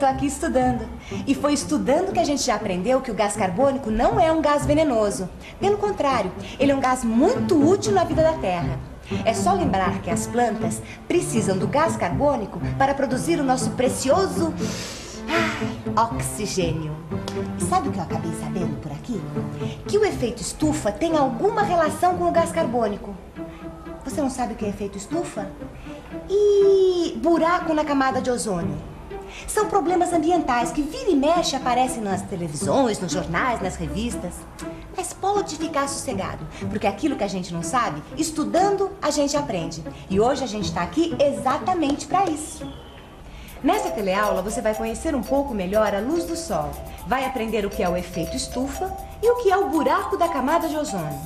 tô aqui estudando. E foi estudando que a gente já aprendeu que o gás carbônico não é um gás venenoso. Pelo contrário, ele é um gás muito útil na vida da Terra. É só lembrar que as plantas precisam do gás carbônico para produzir o nosso precioso oxigênio. E sabe o que eu acabei sabendo por aqui? Que o efeito estufa tem alguma relação com o gás carbônico. Você não sabe o que é efeito estufa? E buraco na camada de ozônio? São problemas ambientais que vira e mexe aparecem nas televisões, nos jornais, nas revistas. Mas pode ficar sossegado, porque aquilo que a gente não sabe, estudando a gente aprende. E hoje a gente está aqui exatamente para isso. Nessa teleaula você vai conhecer um pouco melhor a luz do sol. Vai aprender o que é o efeito estufa e o que é o buraco da camada de ozônio.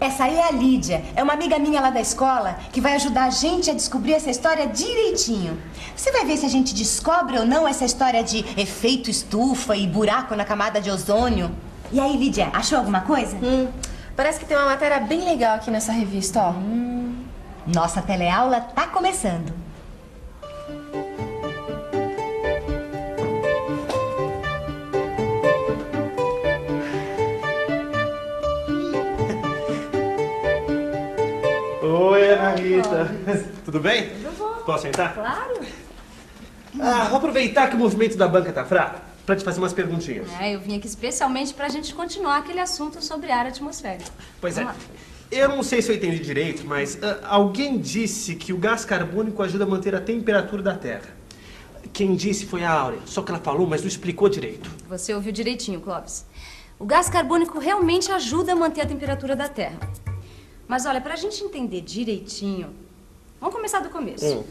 Essa aí é a Lídia, é uma amiga minha lá da escola que vai ajudar a gente a descobrir essa história direitinho. Você vai ver se a gente descobre ou não essa história de efeito estufa e buraco na camada de ozônio. E aí, Lídia, achou alguma coisa? Parece que tem uma matéria bem legal aqui nessa revista, ó. Nossa teleaula tá começando. Oi, Ana Rita. Tudo bem? Tudo bom. Posso sentar? Claro. Vou aproveitar que o movimento da banca tá fraco para te fazer umas perguntinhas. Eu vim aqui especialmente pra gente continuar aquele assunto sobre ar atmosférico. Pois é. Vamos lá. Eu não sei se eu entendi direito, mas alguém disse que o gás carbônico ajuda a manter a temperatura da Terra. Quem disse foi a Áurea, só que ela falou, mas não explicou direito. Você ouviu direitinho, Clóvis. O gás carbônico realmente ajuda a manter a temperatura da Terra. Mas olha, pra gente entender direitinho, vamos começar do começo.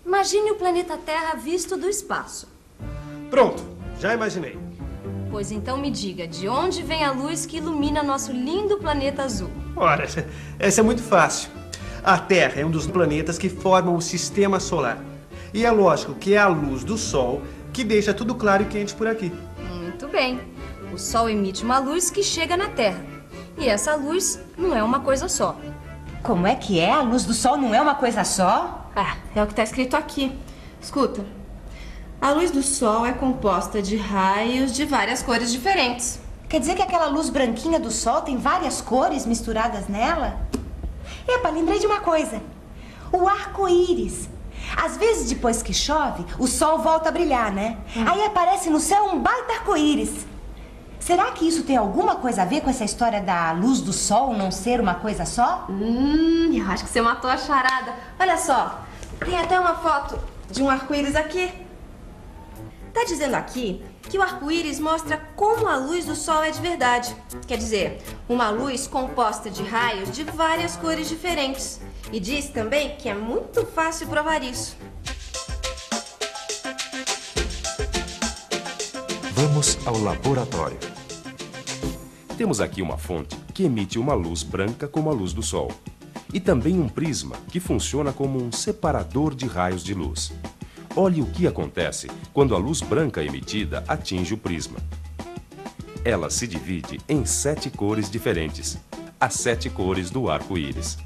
Imagine o planeta Terra visto do espaço. Pronto, já imaginei. Pois então me diga, de onde vem a luz que ilumina nosso lindo planeta azul? Ora, essa é muito fácil. A Terra é um dos planetas que formam o sistema solar. E é lógico que é a luz do Sol que deixa tudo claro e quente por aqui. Muito bem. O Sol emite uma luz que chega na Terra. E essa luz não é uma coisa só. Como é que é? A luz do sol não é uma coisa só? É o que tá escrito aqui. Escuta. A luz do sol é composta de raios de várias cores diferentes. Quer dizer que aquela luz branquinha do sol tem várias cores misturadas nela? Epa, lembrei de uma coisa. O arco-íris. Às vezes, depois que chove, o sol volta a brilhar, né? Aí aparece no céu um baita arco-íris. Será que isso tem alguma coisa a ver com essa história da luz do sol não ser uma coisa só? Eu acho que você matou a charada. Olha só, tem até uma foto de um arco-íris aqui. Tá dizendo aqui que o arco-íris mostra como a luz do sol é de verdade. Quer dizer, uma luz composta de raios de várias cores diferentes. E diz também que é muito fácil provar isso. Vamos ao laboratório. Temos aqui uma fonte que emite uma luz branca como a luz do sol. E também um prisma que funciona como um separador de raios de luz. Olhe o que acontece quando a luz branca emitida atinge o prisma. Ela se divide em 7 cores diferentes, as 7 cores do arco-íris.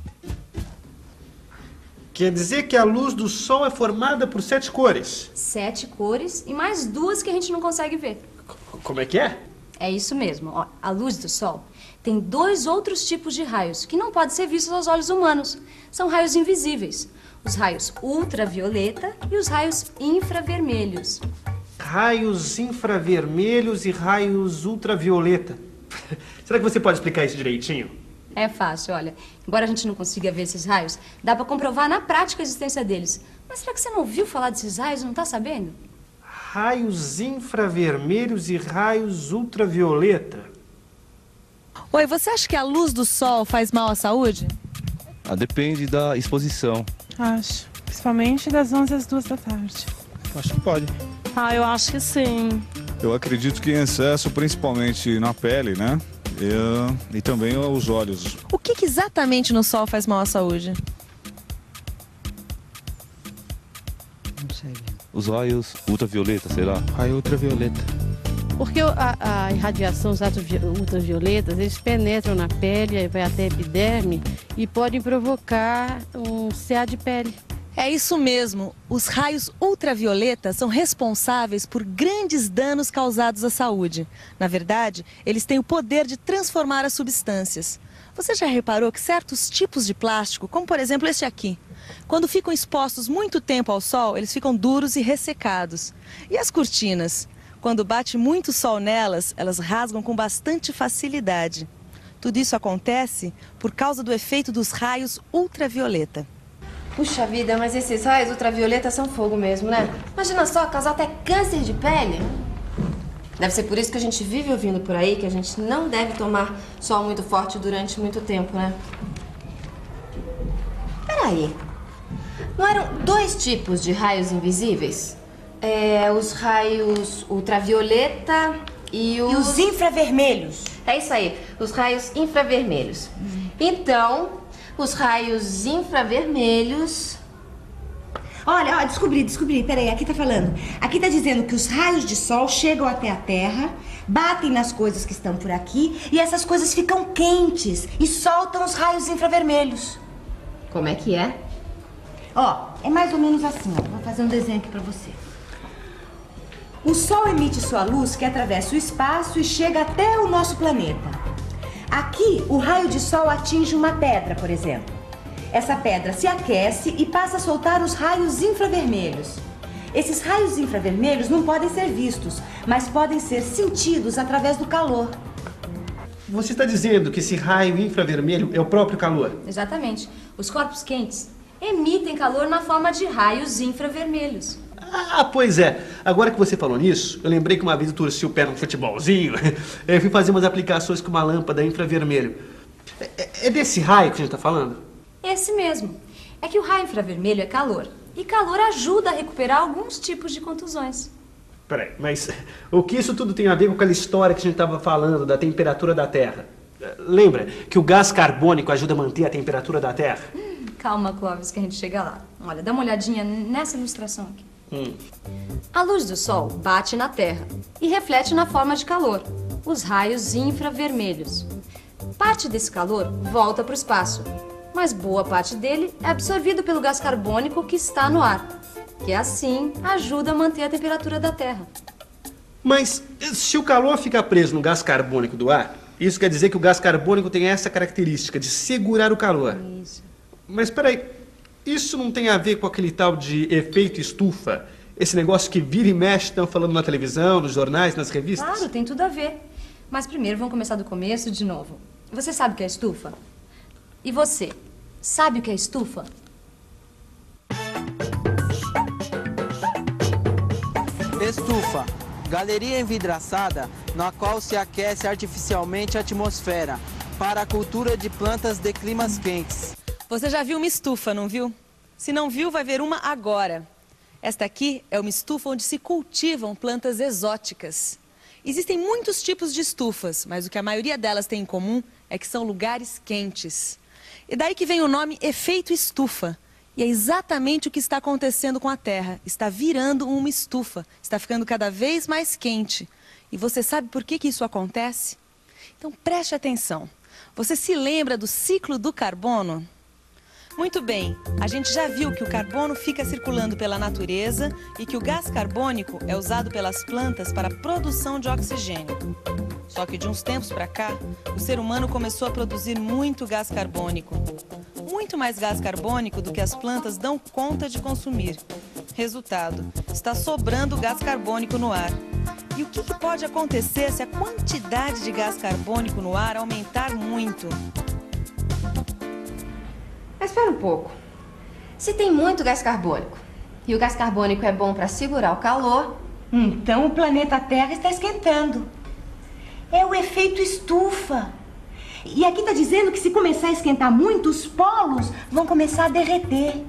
Quer dizer que a luz do Sol é formada por 7 cores? 7 cores e mais 2 que a gente não consegue ver. Como é que é? É isso mesmo. Ó, a luz do sol tem 2 outros tipos de raios que não podem ser vistos aos olhos humanos. São raios invisíveis. Os raios ultravioleta e os raios infravermelhos. Raios infravermelhos e raios ultravioleta. Será que você pode explicar isso direitinho? É fácil, olha. Embora a gente não consiga ver esses raios, dá pra comprovar na prática a existência deles. Mas será que você não ouviu falar desses raios e não tá sabendo? Raios infravermelhos e raios ultravioleta. Oi, você acha que a luz do sol faz mal à saúde? Depende da exposição. Acho. Principalmente das 11 às 2 da tarde. Acho que pode. Eu acho que sim. Eu acredito que em excesso, principalmente na pele, né? E também os olhos. O que exatamente no sol faz mal à saúde? Não sei. Os raios ultravioleta, sei lá. Raio ultravioleta. Porque a irradiação, os raios ultravioletas, eles penetram na pele, vai até a epiderme e podem provocar um CA de pele. É isso mesmo. Os raios ultravioleta são responsáveis por grandes danos causados à saúde. Na verdade, eles têm o poder de transformar as substâncias. Você já reparou que certos tipos de plástico, como por exemplo este aqui, quando ficam expostos muito tempo ao sol, eles ficam duros e ressecados. E as cortinas? Quando bate muito sol nelas, elas rasgam com bastante facilidade. Tudo isso acontece por causa do efeito dos raios ultravioleta. Puxa vida, mas esses raios ultravioleta são fogo mesmo, né? Imagina só, causar até câncer de pele. Deve ser por isso que a gente vive ouvindo por aí que a gente não deve tomar sol muito forte durante muito tempo, né? Peraí. Não eram 2 tipos de raios invisíveis? Os raios ultravioleta e os infravermelhos. É isso aí, os raios infravermelhos. Então, os raios infravermelhos... Olha, descobri, peraí, aqui tá falando. Aqui tá dizendo que os raios de sol chegam até a Terra, batem nas coisas que estão por aqui e essas coisas ficam quentes e soltam os raios infravermelhos. Como é que é? Ó, é mais ou menos assim, ó. Vou fazer um desenho aqui pra você. O Sol emite sua luz que atravessa o espaço e chega até o nosso planeta. Aqui, o raio de sol atinge uma pedra, por exemplo. Essa pedra se aquece e passa a soltar os raios infravermelhos. Esses raios infravermelhos não podem ser vistos, mas podem ser sentidos através do calor. Você está dizendo que esse raio infravermelho é o próprio calor? Exatamente. Os corpos quentes emitem calor na forma de raios infravermelhos. Ah, pois é. Agora que você falou nisso, eu lembrei que uma vez eu torci o pé num futebolzinho. Eu fui fazer umas aplicações com uma lâmpada infravermelho. É desse raio que a gente está falando? Esse mesmo. É que o raio infravermelho é calor. E calor ajuda a recuperar alguns tipos de contusões. Peraí, mas o que isso tudo tem a ver com aquela história que a gente estava falando da temperatura da Terra? Lembra que o gás carbônico ajuda a manter a temperatura da Terra? Calma, Clóvis, que a gente chega lá. Olha, dá uma olhadinha nessa ilustração aqui. A luz do sol bate na Terra e reflete na forma de calor, os raios infravermelhos. Parte desse calor volta para o espaço, mas boa parte dele é absorvido pelo gás carbônico que está no ar, que assim ajuda a manter a temperatura da Terra. Mas se o calor ficar preso no gás carbônico do ar, isso quer dizer que o gás carbônico tem essa característica de segurar o calor. Isso. Mas peraí, isso não tem a ver com aquele tal de efeito estufa? Esse negócio que vira e mexe, estão falando na televisão, nos jornais, nas revistas? Claro, tem tudo a ver. Mas primeiro vamos começar do começo de novo. Você sabe o que é estufa? E você, sabe o que é estufa? Estufa, galeria envidraçada na qual se aquece artificialmente a atmosfera para a cultura de plantas de climas quentes. Você já viu uma estufa, não viu? Se não viu, vai ver uma agora. Esta aqui é uma estufa onde se cultivam plantas exóticas. Existem muitos tipos de estufas, mas o que a maioria delas tem em comum é que são lugares quentes. E daí que vem o nome efeito estufa. E é exatamente o que está acontecendo com a Terra. Está virando uma estufa, está ficando cada vez mais quente. E você sabe por que isso acontece? Então preste atenção. Você se lembra do ciclo do carbono? Muito bem, a gente já viu que o carbono fica circulando pela natureza e que o gás carbônico é usado pelas plantas para a produção de oxigênio. Só que de uns tempos para cá, o ser humano começou a produzir muito gás carbônico. Muito mais gás carbônico do que as plantas dão conta de consumir. Resultado, está sobrando gás carbônico no ar. E o que pode acontecer se a quantidade de gás carbônico no ar aumentar muito? Mas espera um pouco. Se tem muito gás carbônico e o gás carbônico é bom para segurar o calor, então o planeta Terra está esquentando. É o efeito estufa. E aqui está dizendo que se começar a esquentar muito, os polos vão começar a derreter.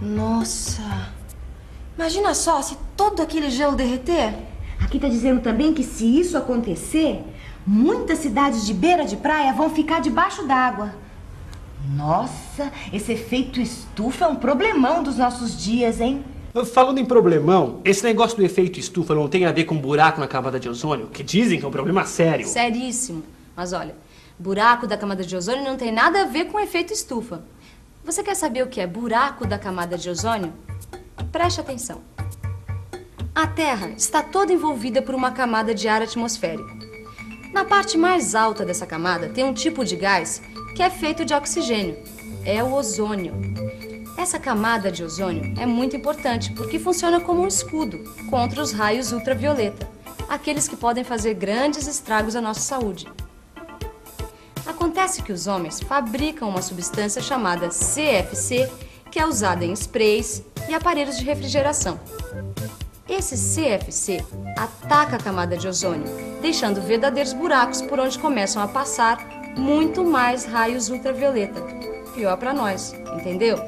Nossa! Imagina só se todo aquele gelo derreter. Aqui está dizendo também que se isso acontecer, muitas cidades de beira de praia vão ficar debaixo d'água. Nossa, esse efeito estufa é um problemão dos nossos dias, hein? Falando em problemão, esse negócio do efeito estufa não tem a ver com buraco na camada de ozônio? Que dizem que é um problema sério. Seríssimo. Mas olha, buraco da camada de ozônio não tem nada a ver com efeito estufa. Você quer saber o que é buraco da camada de ozônio? Preste atenção. A Terra está toda envolvida por uma camada de ar atmosférico. Na parte mais alta dessa camada tem um tipo de gás que é feito de oxigênio. É o ozônio. Essa camada de ozônio é muito importante porque funciona como um escudo contra os raios ultravioleta, aqueles que podem fazer grandes estragos à nossa saúde. Acontece que os homens fabricam uma substância chamada CFC, que é usada em sprays e aparelhos de refrigeração. Esse CFC ataca a camada de ozônio, deixando verdadeiros buracos por onde começam a passar muito mais raios ultravioleta. Pior para nós, entendeu?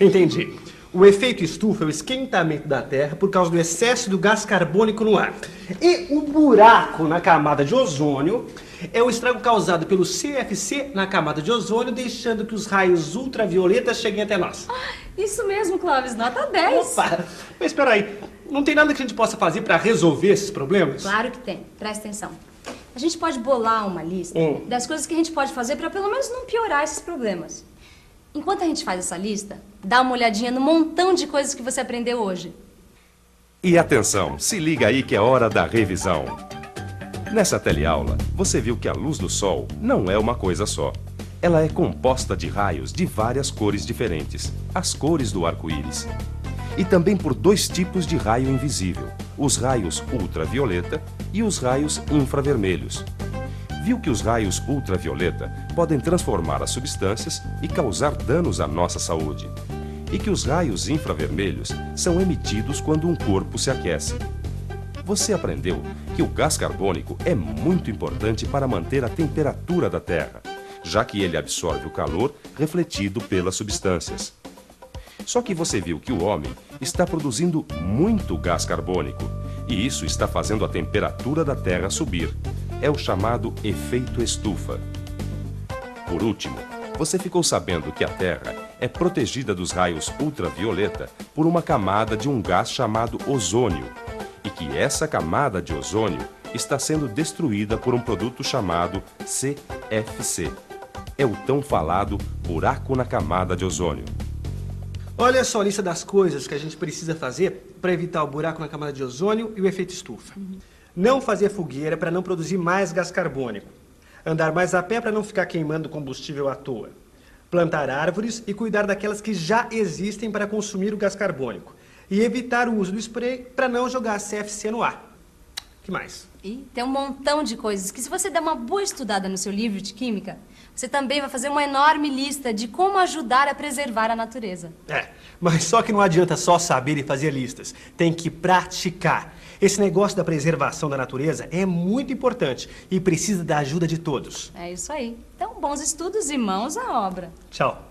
Entendi. O efeito estufa é o esquentamento da Terra por causa do excesso do gás carbônico no ar. E o buraco na camada de ozônio é o estrago causado pelo CFC na camada de ozônio, deixando que os raios ultravioletas cheguem até nós. Isso mesmo, Clóvis, nota 10. Opa! Mas espera aí, não tem nada que a gente possa fazer para resolver esses problemas? Claro que tem, presta atenção. A gente pode bolar uma lista das coisas que a gente pode fazer para pelo menos não piorar esses problemas. Enquanto a gente faz essa lista, dá uma olhadinha no montão de coisas que você aprendeu hoje. E atenção, se liga aí que é hora da revisão. Nessa teleaula, você viu que a luz do sol não é uma coisa só. Ela é composta de raios de várias cores diferentes, as cores do arco-íris. E também por dois tipos de raio invisível, os raios ultravioleta e os raios infravermelhos. Viu que os raios ultravioleta podem transformar as substâncias e causar danos à nossa saúde. E que os raios infravermelhos são emitidos quando um corpo se aquece. Você aprendeu que o gás carbônico é muito importante para manter a temperatura da Terra, já que ele absorve o calor refletido pelas substâncias. Só que você viu que o homem está produzindo muito gás carbônico, e isso está fazendo a temperatura da Terra subir. É o chamado efeito estufa. Por último, você ficou sabendo que a Terra é protegida dos raios ultravioleta por uma camada de um gás chamado ozônio, e que essa camada de ozônio está sendo destruída por um produto chamado CFC. É o tão falado buraco na camada de ozônio. Olha só a lista das coisas que a gente precisa fazer para evitar o buraco na camada de ozônio e o efeito estufa. Não fazer fogueira para não produzir mais gás carbônico. Andar mais a pé para não ficar queimando combustível à toa. Plantar árvores e cuidar daquelas que já existem para consumir o gás carbônico. E evitar o uso do spray para não jogar CFC no ar. O que mais? E tem um montão de coisas que, se você der uma boa estudada no seu livro de química, você também vai fazer uma enorme lista de como ajudar a preservar a natureza. Mas só que não adianta só saber e fazer listas. Tem que praticar. Esse negócio da preservação da natureza é muito importante e precisa da ajuda de todos. É isso aí. Então, bons estudos e mãos à obra. Tchau.